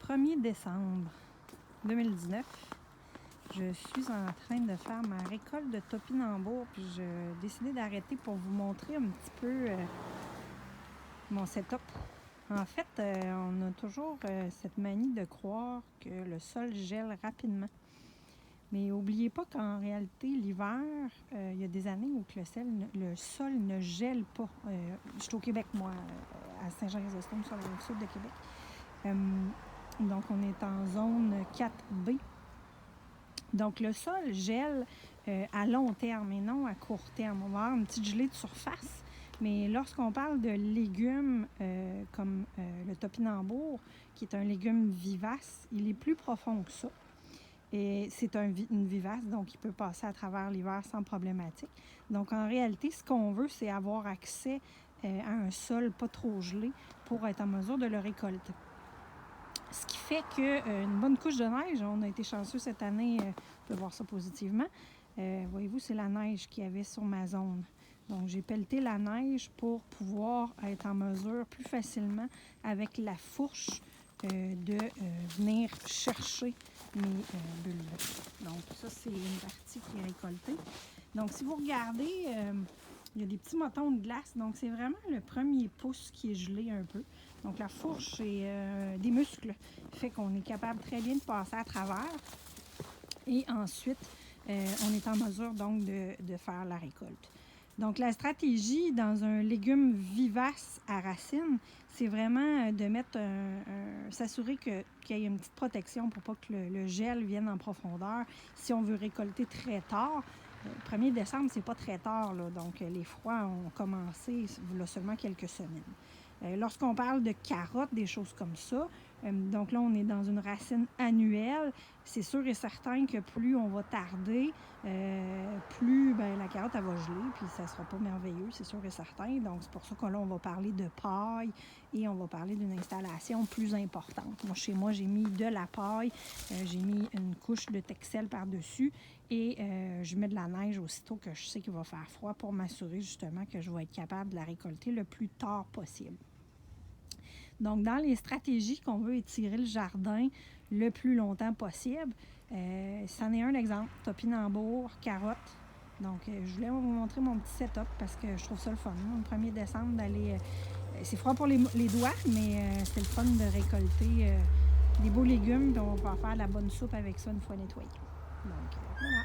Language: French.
1er décembre 2019. Je suis en train de faire ma récolte de topinambour, puis j'ai décidé d'arrêter pour vous montrer un petit peu mon setup. En fait, on a toujours cette manie de croire que le sol gèle rapidement. Mais n'oubliez pas qu'en réalité, l'hiver, il y a des années où le sol ne gèle pas. Je suis au Québec, moi, à Saint-Jean-Chrysostome, sur la rive sud de Québec. Donc, on est en zone 4B. Donc, le sol gèle à long terme et non à court terme. On va avoir une petite gelée de surface, mais lorsqu'on parle de légumes comme le topinambour, qui est un légume vivace, il est plus profond que ça. Et c'est une vivace, donc il peut passer à travers l'hiver sans problématique. Donc, en réalité, ce qu'on veut, c'est avoir accès à un sol pas trop gelé pour être en mesure de le récolter. Ce qui fait qu'une bonne couche de neige, on a été chanceux cette année, on peut voir ça positivement. Voyez-vous, c'est la neige qu'il y avait sur ma zone. Donc, j'ai pelleté la neige pour pouvoir être en mesure plus facilement avec la fourche de venir chercher mes bulbes. Donc, ça, c'est une partie qui est récoltée. Donc, si vous regardez, il y a des petits motons de glace. Donc, c'est vraiment le premier pouce qui est gelé un peu. Donc, la fourche et des muscles fait qu'on est capable très bien de passer à travers. Et ensuite, on est en mesure donc de faire la récolte. Donc, la stratégie dans un légume vivace à racines, c'est vraiment de mettre s'assurer qu'il y ait une petite protection pour pas que le gel vienne en profondeur. Si on veut récolter très tard, le 1er décembre, c'est pas très tard, là, donc les froids ont commencé il y a seulement quelques semaines. Lorsqu'on parle de carottes, des choses comme ça, donc là, on est dans une racine annuelle. C'est sûr et certain que plus on va tarder, plus la carotte, elle va geler, puis ça ne sera pas merveilleux, c'est sûr et certain. Donc, c'est pour ça que là, on va parler de paille et on va parler d'une installation plus importante. Moi, chez moi, j'ai mis de la paille, j'ai mis une couche de Texel par-dessus et je mets de la neige aussitôt que je sais qu'il va faire froid pour m'assurer justement que je vais être capable de la récolter le plus tard possible. Donc, dans les stratégies qu'on veut étirer le jardin le plus longtemps possible, c'en est un exemple. Topinambour, carottes. Donc, je voulais vous montrer mon petit setup parce que je trouve ça le fun. Le 1er décembre, d'aller... c'est froid pour les doigts, mais c'est le fun de récolter des beaux légumes. Puis on va pouvoir faire de la bonne soupe avec ça une fois nettoyé. Donc, voilà.